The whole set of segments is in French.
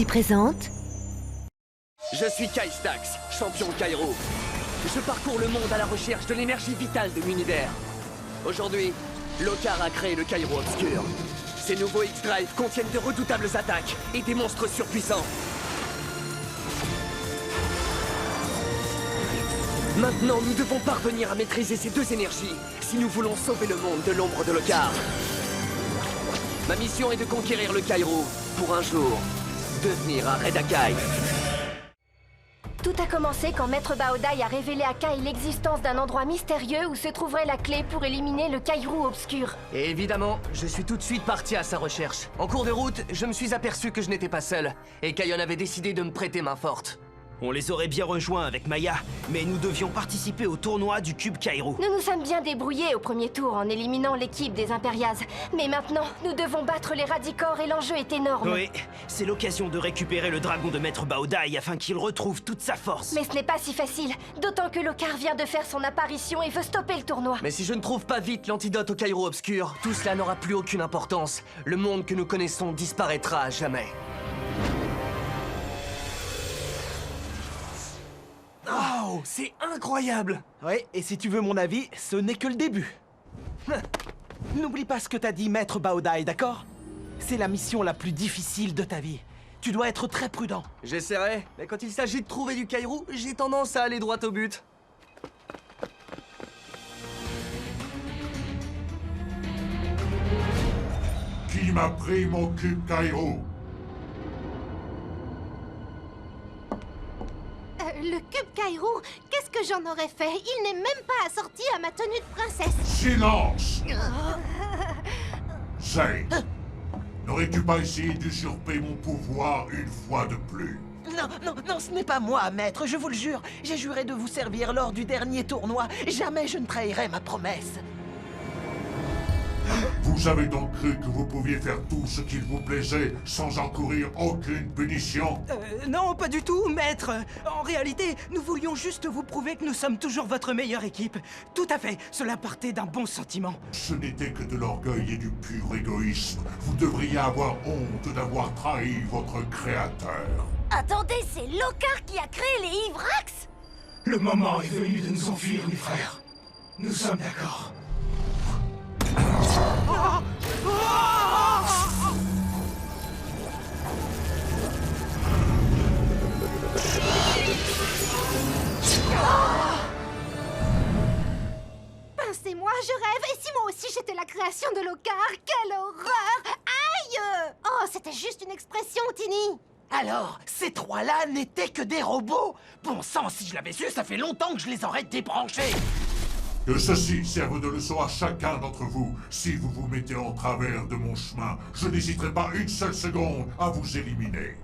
présente... Je suis Kai Stax, champion de Kairo. Je parcours le monde à la recherche de l'énergie vitale de l'univers. Aujourd'hui, Lokar a créé le Kairo Obscur. Ces nouveaux X-Drive contiennent de redoutables attaques et des monstres surpuissants. Maintenant, nous devons parvenir à maîtriser ces deux énergies si nous voulons sauver le monde de l'ombre de Lokar. Ma mission est de conquérir le Kairo pour un jour devenir un Redakai. Tout a commencé quand Maître Baodai a révélé à Kai l'existence d'un endroit mystérieux où se trouverait la clé pour éliminer le Kairo Obscur. Et évidemment, je suis tout de suite parti à sa recherche. En cours de route, je me suis aperçu que je n'étais pas seul, et Kayon avait décidé de me prêter main forte. On les aurait bien rejoints avec Maya, mais nous devions participer au tournoi du Cube Kairo. Nous nous sommes bien débrouillés au premier tour en éliminant l'équipe des Impérias. Mais maintenant, nous devons battre les Radicors et l'enjeu est énorme. Oui, c'est l'occasion de récupérer le dragon de Maître Baodai afin qu'il retrouve toute sa force. Mais ce n'est pas si facile, d'autant que Lokar vient de faire son apparition et veut stopper le tournoi. Mais si je ne trouve pas vite l'antidote au Kairo Obscur, tout cela n'aura plus aucune importance. Le monde que nous connaissons disparaîtra à jamais. Oh, c'est incroyable! Ouais, et si tu veux mon avis, ce n'est que le début. N'oublie pas ce que t'as dit, Maître Baodai, d'accord? C'est la mission la plus difficile de ta vie. Tu dois être très prudent. J'essaierai, mais quand il s'agit de trouver du Kairo, j'ai tendance à aller droit au but. Qui m'a pris mon cube Kairo? Le cube Kairo, qu'est-ce que j'en aurais fait? Il n'est même pas assorti à ma tenue de princesse. Silence! Zane, n'aurais-tu pas essayé d'usurper mon pouvoir une fois de plus? Non, ce n'est pas moi, maître, je vous le jure. J'ai juré de vous servir lors du dernier tournoi. Jamais je ne trahirai ma promesse. Vous avez donc cru que vous pouviez faire tout ce qu'il vous plaisait sans encourir aucune punition? Non, pas du tout, maître. En réalité, nous voulions juste vous prouver que nous sommes toujours votre meilleure équipe. Tout à fait, cela partait d'un bon sentiment. Ce n'était que de l'orgueil et du pur égoïsme. Vous devriez avoir honte d'avoir trahi votre créateur. Attendez, c'est Lokar qui a créé les Ivrax? Le moment est venu de nous enfuir, mes frères. Nous sommes d'accord. Ben c'est moi, je rêve. Et si moi aussi j'étais la création de Lokar? Quelle horreur! Aïe! Oh, c'était juste une expression, Tini. Alors, ces trois-là n'étaient que des robots? Bon sang, si je l'avais su, ça fait longtemps que je les aurais débranchés. Que ceci serve de leçon à chacun d'entre vous. Si vous vous mettez en travers de mon chemin, je n'hésiterai pas une seule seconde à vous éliminer.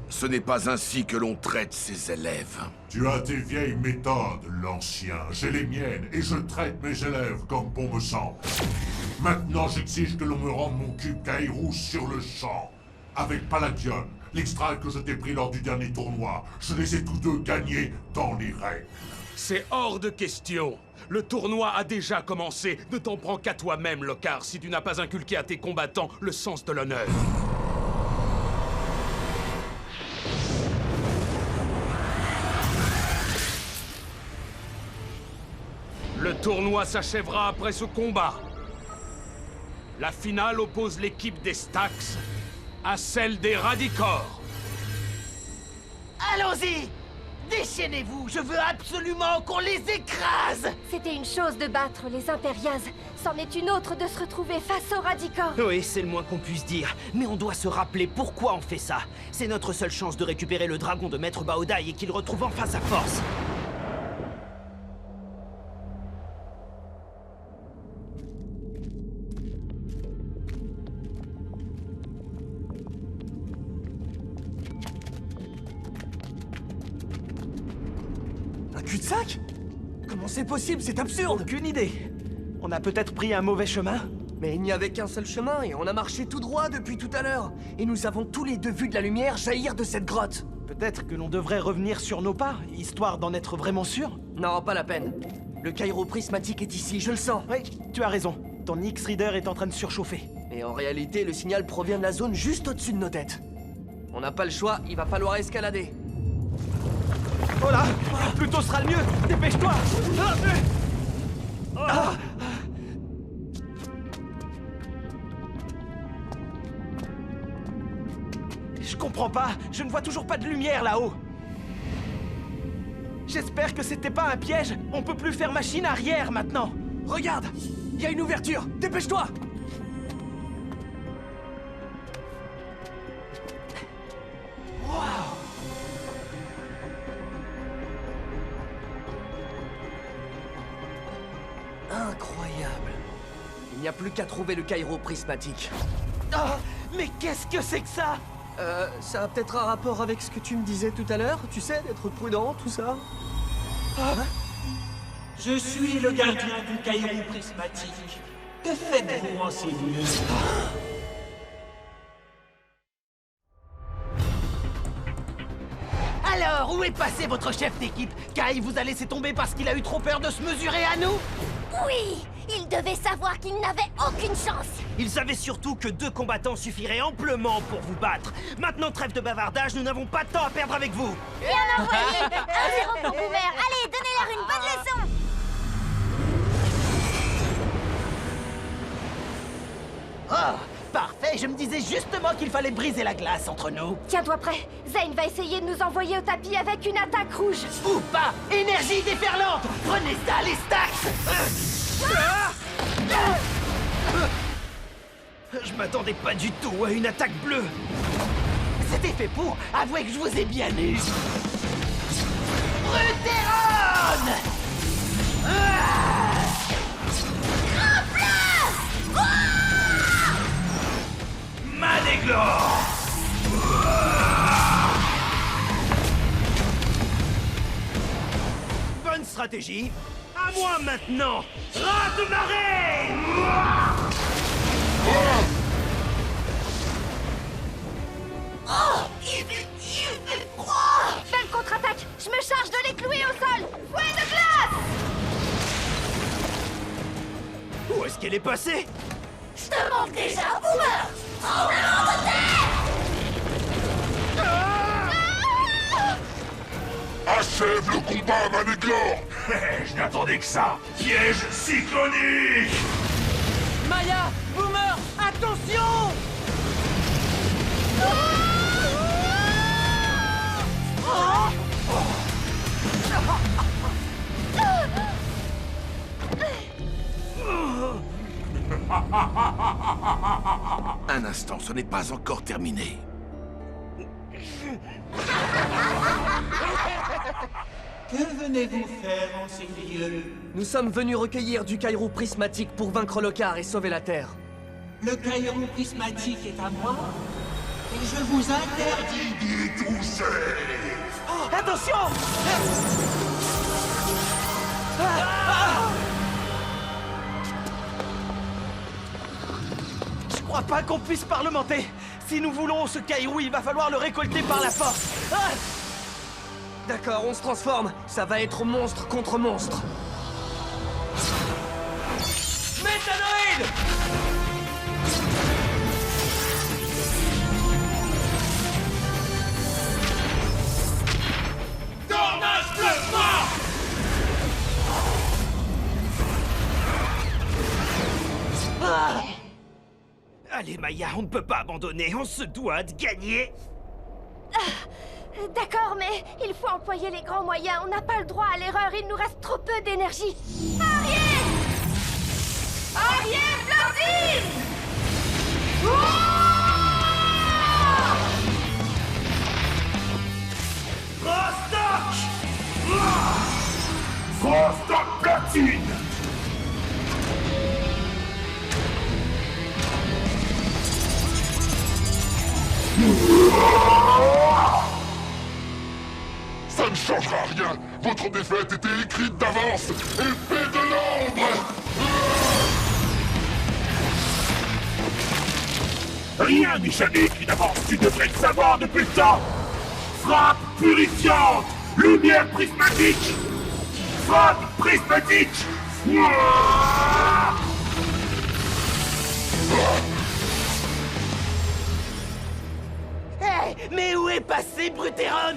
Ce n'est pas ainsi que l'on traite ses élèves. Tu as tes vieilles méthodes, l'ancien. J'ai les miennes et je traite mes élèves comme bon me semble. Maintenant, j'exige que l'on me rende mon cube Kairo sur le champ. Avec Palladion, l'extra que je t'ai pris lors du dernier tournoi, je les ai tous deux gagnés dans les règles. C'est hors de question. Le tournoi a déjà commencé. Ne t'en prends qu'à toi-même, Lokar, si tu n'as pas inculqué à tes combattants le sens de l'honneur. Le tournoi s'achèvera après ce combat. La finale oppose l'équipe des Stax à celle des Radicors. Allons-y! Déchaînez-vous, je veux absolument qu'on les écrase! C'était une chose de battre les Impérias, c'en est une autre de se retrouver face aux Radicors. Oui, c'est le moins qu'on puisse dire. Mais on doit se rappeler pourquoi on fait ça. C'est notre seule chance de récupérer le dragon de Maître Baodai et qu'il retrouve enfin sa force. Un cul-de-sac? Comment c'est possible? C'est absurde! Aucune idée. On a peut-être pris un mauvais chemin? Mais il n'y avait qu'un seul chemin et on a marché tout droit depuis tout à l'heure. Et nous avons tous les deux vu de la lumière jaillir de cette grotte. Peut-être que l'on devrait revenir sur nos pas, histoire d'en être vraiment sûr? Non, pas la peine. Le Kairo prismatique est ici, je le sens. Oui, tu as raison. Ton X-Reader est en train de surchauffer. Mais en réalité, le signal provient de la zone juste au-dessus de nos têtes. On n'a pas le choix, il va falloir escalader. Oh là, plus tôt sera le mieux. Dépêche-toi. Ah. Je comprends pas, je ne vois toujours pas de lumière là-haut. J'espère que c'était pas un piège. On peut plus faire machine arrière maintenant. Regarde, il y a une ouverture. Dépêche-toi. Incroyable. Il n'y a plus qu'à trouver le Cairo prismatique. Ah, mais qu'est-ce que c'est que ça? Ça a peut-être un rapport avec ce que tu me disais tout à l'heure, tu sais, d'être prudent, tout ça. Je suis le gardien du Cairo prismatique. Que faites-vous en ces lieux? Alors, où est passé votre chef d'équipe? Kai vous a laissé tomber parce qu'il a eu trop peur de se mesurer à nous? Oui, il devait savoir qu'il n'avait aucune chance. Il savait surtout que 2 combattants suffiraient amplement pour vous battre. Maintenant, trêve de bavardage, nous n'avons pas de temps à perdre avec vous. Bien envoyé. 1-0 pour Boomer. Allez, donnez-leur une bonne leçon. Oh, parfait, je me disais justement qu'il fallait briser la glace entre nous. Tiens-toi prêt. Zane va essayer de nous envoyer au tapis avec une attaque rouge. Ou pas, énergie déferlante. Prenez ça, les stacks. Je m'attendais pas du tout à une attaque bleue. C'était fait pour. Avouez que je vous ai bien eu. Brutéron! Manéglor! Bonne stratégie. À moi maintenant. Rat de marée! Belle contre-attaque. Je me charge de les clouer au sol. Fouet de glace. Où est-ce qu'elle est passée? Je te manque déjà, Boomer. Tremblement de terre. Achève le combat, Manéglor! Je n'attendais que ça! Piège cyclonique! Maya, Boomer, attention! Un instant, ce n'est pas encore terminé. Que venez-vous faire en ces lieux? Nous sommes venus recueillir du Cairo prismatique pour vaincre Lokar et sauver la Terre. Le Cairo prismatique est à moi? Et je vous interdis d'y toucher! Attention! Je crois pas qu'on puisse parlementer. Si nous voulons ce Cairo, il va falloir le récolter par la force. D'accord, on se transforme. Ça va être monstre contre monstre. Méthanoïde! Tornade plasma! Allez, Maya, on ne peut pas abandonner. On se doit de gagner. D'accord, mais il faut employer les grands moyens. On n'a pas le droit à l'erreur. Il nous reste trop peu d'énergie. Arrière! Arrière, Blondine! Rostock! Rostock platine! Ça ne changera rien. Votre défaite était écrite d'avance. Épée de l'ombre! Rien n'est jamais écrit d'avance. Tu devrais le savoir depuis le temps. Frappe purifiante. Lumière prismatique. Frappe prismatique. Ouah! Hey, Mais où est passé Brutéron?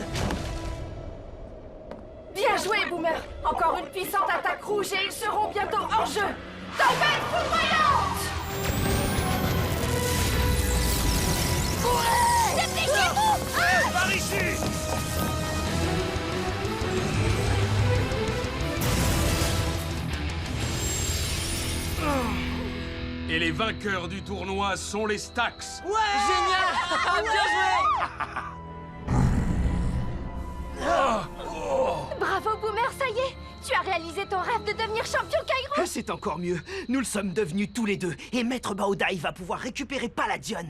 Bien joué, Boomer. Encore une puissante attaque rouge et ils seront bientôt hors jeu. Tempête foudroyante! Dépêchez-vous! Par ici! Et les vainqueurs du tournoi sont les Stax. Génial! Bien joué! Bravo, Boomer, ça y est! Tu as réalisé ton rêve de devenir champion Kairo! C'est encore mieux. Nous le sommes devenus tous les deux. Et Maître Baodai va pouvoir récupérer Paladion.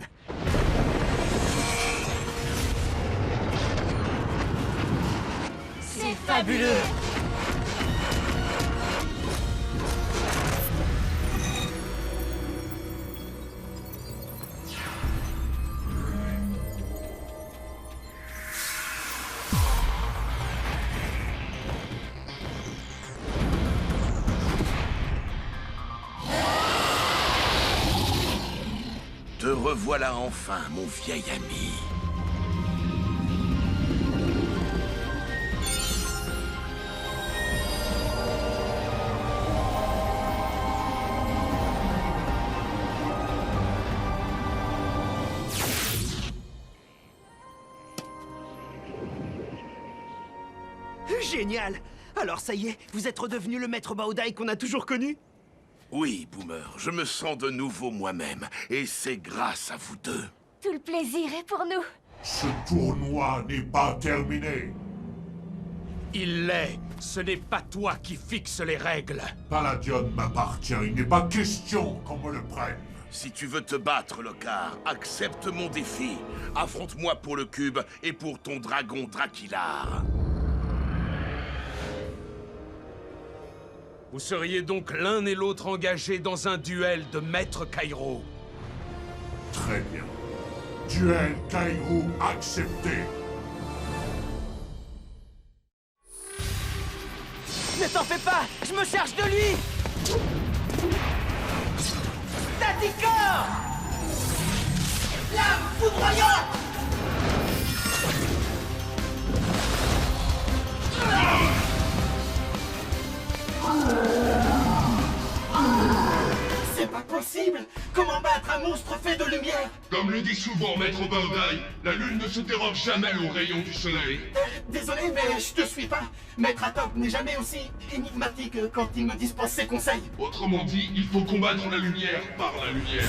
C'est fabuleux! Te revoilà enfin, mon vieil ami. Génial! Alors ça y est, vous êtes redevenu le Maître Baodai qu'on a toujours connu? Oui, Boomer, je me sens de nouveau moi-même. Et c'est grâce à vous deux. Tout le plaisir est pour nous. Ce tournoi n'est pas terminé. Il l'est. Ce n'est pas toi qui fixe les règles. Paladion m'appartient. Il n'est pas question qu'on me le prenne. Si tu veux te battre, Lokar, accepte mon défi. Affronte-moi pour le cube et pour ton dragon Drakilar. Vous seriez donc l'un et l'autre engagés dans un duel de Maître Kairo. Très bien. Duel Kairo accepté. Ne t'en fais pas, je me charge de lui. Staticor! Lame foudroyante! C'est pas possible! Comment battre un monstre fait de lumière? Comme le dit souvent Maître Baodai, la lune ne se dérobe jamais aux rayons du soleil. Désolé, mais je te suis pas. Maître Atok n'est jamais aussi énigmatique quand il me dispense ses conseils. Autrement dit, il faut combattre la lumière par la lumière.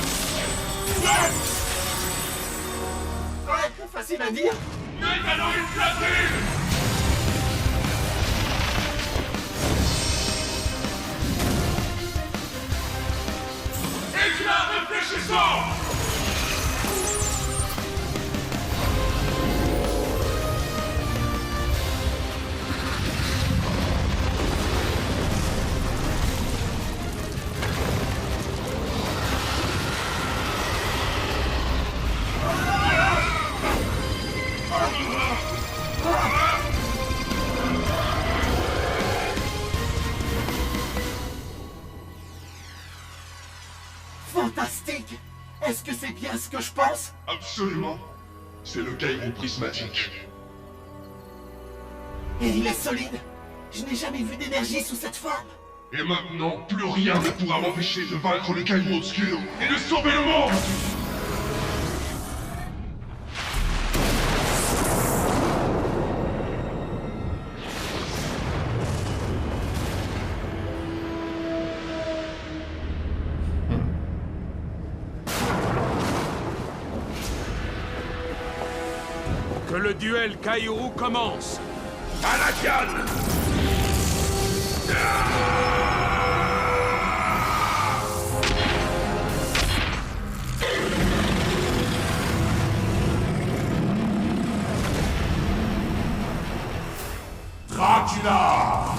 Ouais, facile à dire. Mécano inflative! Éclat réfléchissant! Fantastique! Est-ce que c'est bien ce que je pense? Absolument. C'est le Kairo prismatique. Et il est solide. Je n'ai jamais vu d'énergie sous cette forme. Et maintenant, plus rien ne pourra m'empêcher de vaincre le Kairo obscur et de sauver le monde! Que le duel Kairo commence. Paladion! Dracula!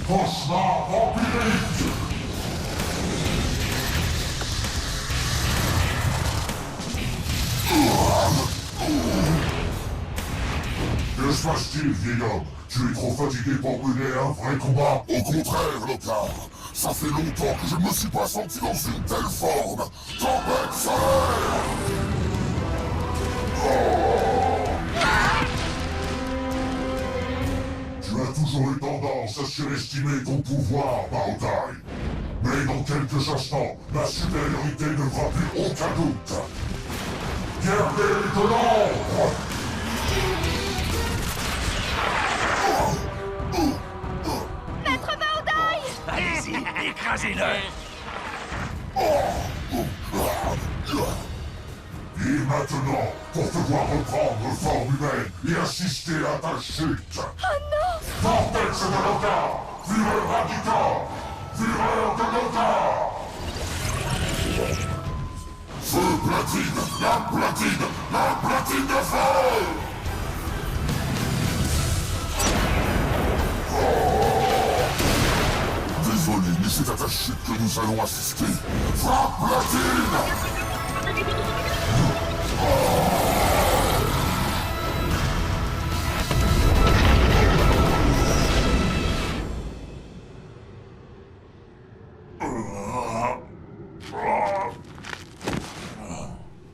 Cauchemar vampirique! se passe-t-il, vieil homme? Tu es trop fatigué pour mener un vrai combat? Au contraire, Lockhart. Ça fait longtemps que je ne me suis pas senti dans une telle forme. Tempête solaire! Tu as toujours eu tendance à surestimer ton pouvoir, Baodai. Mais dans quelques instants, ma supériorité ne fera plus aucun doute. Guerrier de l'ombre! Maître Baodai! Allez-y, écrasez-le. Et maintenant, pour te voir reprendre forme humaine et assister à ta chute. Oh non! Vortex de Lockhart! Fureur radical! Fureur de Lockhart! Feu platine! La platine! La platine de feu! Désolé, mais c'est à ta chute que nous allons assister. Frappe platine!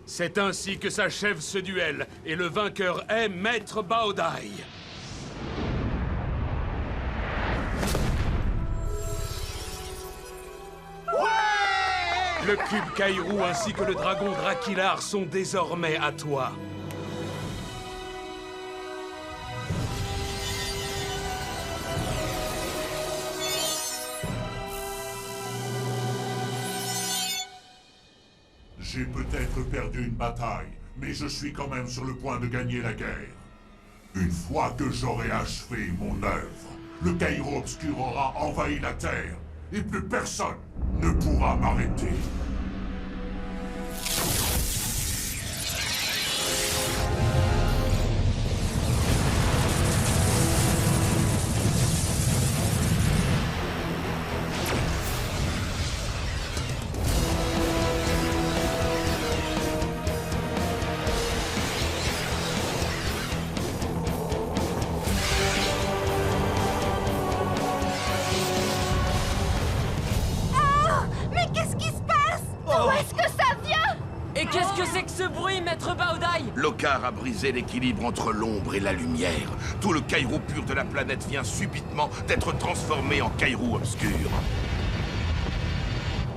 C'est ainsi que s'achève ce duel, et le vainqueur est Maître Baodai. Le cube Kairou ainsi que le dragon Drakilar sont désormais à toi. J'ai peut-être perdu une bataille, mais je suis quand même sur le point de gagner la guerre. Une fois que j'aurai achevé mon œuvre, le Kairo Obscur aura envahi la Terre, et plus personne ne pourra m'arrêter. Et qu'est-ce que c'est que ce bruit, Maître Baodai? Lockhart a brisé l'équilibre entre l'ombre et la lumière. Tout le Kairo pur de la planète vient subitement d'être transformé en Kairo obscur.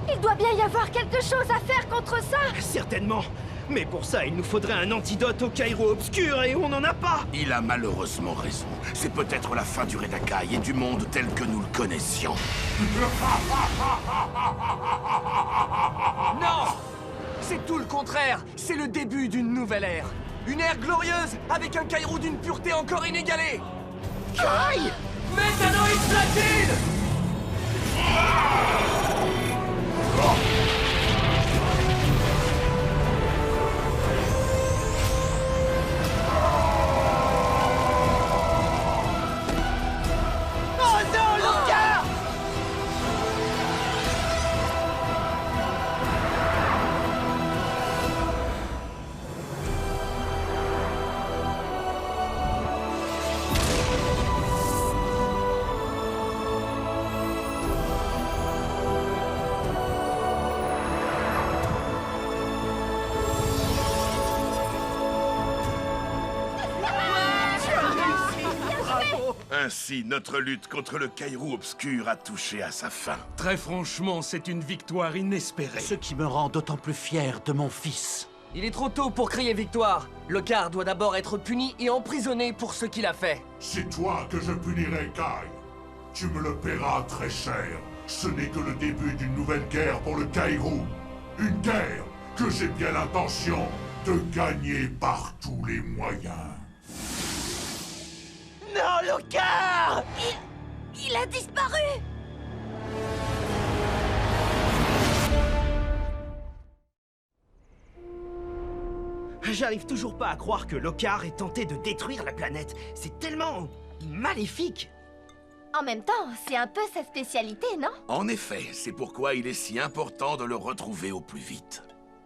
Il doit bien y avoir quelque chose à faire contre ça! Certainement. Mais pour ça, il nous faudrait un antidote au Kairo obscur et on n'en a pas. Il a malheureusement raison. C'est peut-être la fin du Redakai et du monde tel que nous le connaissions. Non! C'est tout le contraire! C'est le début d'une nouvelle ère! Une ère glorieuse, avec un Kairo d'une pureté encore inégalée! Kai! Méthanoïde platine! Oh non, Lockhart! Ainsi, notre lutte contre le Kairo obscur a touché à sa fin. Très franchement, c'est une victoire inespérée. Ce qui me rend d'autant plus fier de mon fils. Il est trop tôt pour crier victoire. Lockhart doit d'abord être puni et emprisonné pour ce qu'il a fait. C'est toi que je punirai, Kai. Tu me le paieras très cher. Ce n'est que le début d'une nouvelle guerre pour le Kairo. Une guerre que j'ai bien l'intention de gagner par tous les moyens. Non, Lockhart! Il a disparu! J'arrive toujours pas à croire que Lockhart ait tenté de détruire la planète. C'est tellement maléfique. En même temps, c'est un peu sa spécialité, non? En effet, c'est pourquoi il est si important de le retrouver au plus vite.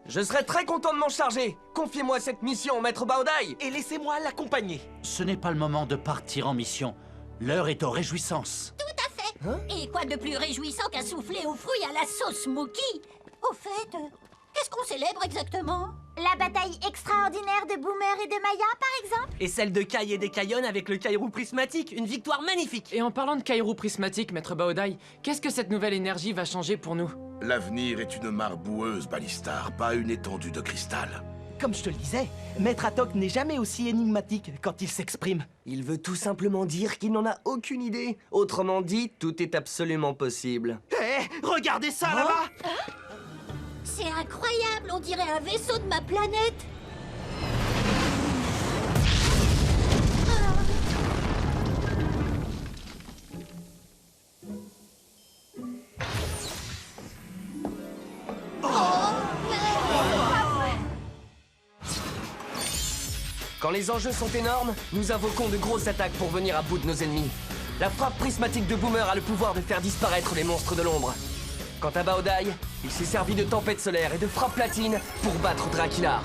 Je serais très content de m'en charger. Confiez-moi cette mission, Maître Baodai. Et laissez-moi l'accompagner. Ce n'est pas le moment de partir en mission. L'heure est aux réjouissances. Tout à fait. Et quoi de plus réjouissant qu'un soufflé aux fruits à la sauce Mookie? Au fait, qu'est-ce qu'on célèbre exactement? La bataille extraordinaire de Boomer et de Maya, par exemple? Et celle de Kai et des Kayon avec le Kairou prismatique. Une victoire magnifique. Et en parlant de Kairou prismatique, Maître Baodai, qu'est-ce que cette nouvelle énergie va changer pour nous? L'avenir est une mare boueuse, Balistar, pas une étendue de cristal. Comme je te le disais, Maître Atok n'est jamais aussi énigmatique quand il s'exprime. Il veut tout simplement dire qu'il n'en a aucune idée. Autrement dit, tout est absolument possible. Hé, regardez ça là-bas! C'est incroyable, on dirait un vaisseau de ma planète. Quand les enjeux sont énormes, nous invoquons de grosses attaques pour venir à bout de nos ennemis. La frappe prismatique de Boomer a le pouvoir de faire disparaître les monstres de l'ombre. Quant à Baodai, il s'est servi de tempête solaire et de frappe platine pour battre Dracula.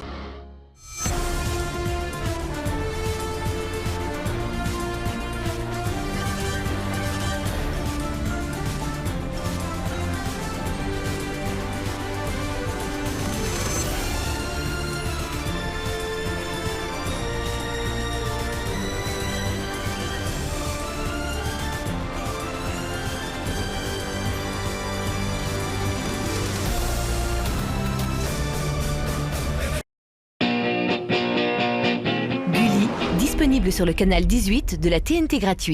Disponible sur le canal 18 de la TNT gratuit.